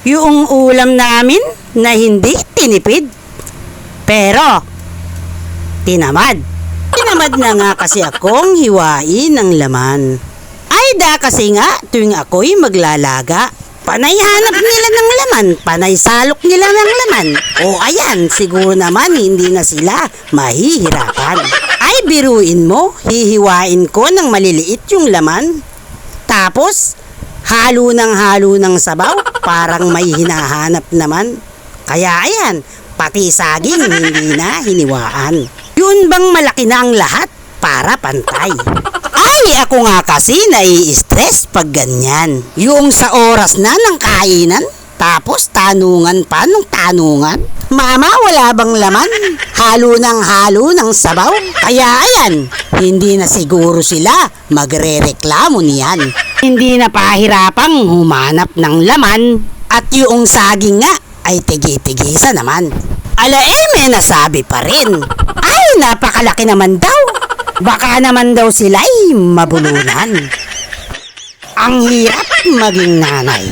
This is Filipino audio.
Yung ulam namin na hindi tinipid, pero tinamad. Tinamad na nga kasi akong hiwain ng laman. Ay da kasi nga tuwing ako'y maglalaga, panay hanap nila ng laman, panay salok nila ng laman. O ayan, siguro naman hindi na sila mahihirapan. Ay biruin mo, hihiwain ko ng maliliit yung laman. Tapos, halo ng sabaw, parang may hinahanap naman. Kaya ayan, pati saging hindi na hiniwaan. Yun bang malaki na ang lahat para pantay? Ay, ako nga kasi nai-stress pag ganyan. Yung sa oras na ng kainan, tapos tanungan pa nung tanungan. Mama, wala bang laman? Halo ng sabaw? Kaya ayan, hindi na siguro sila magre-reklamo niyan. Hindi na pahirapang humanap ng laman at yung saging nga ay tigi-tigisa naman. May nasabi pa rin. Ay, napakalaki naman daw. Baka naman daw sila'y mabulunan. Ang hirap maging nanay.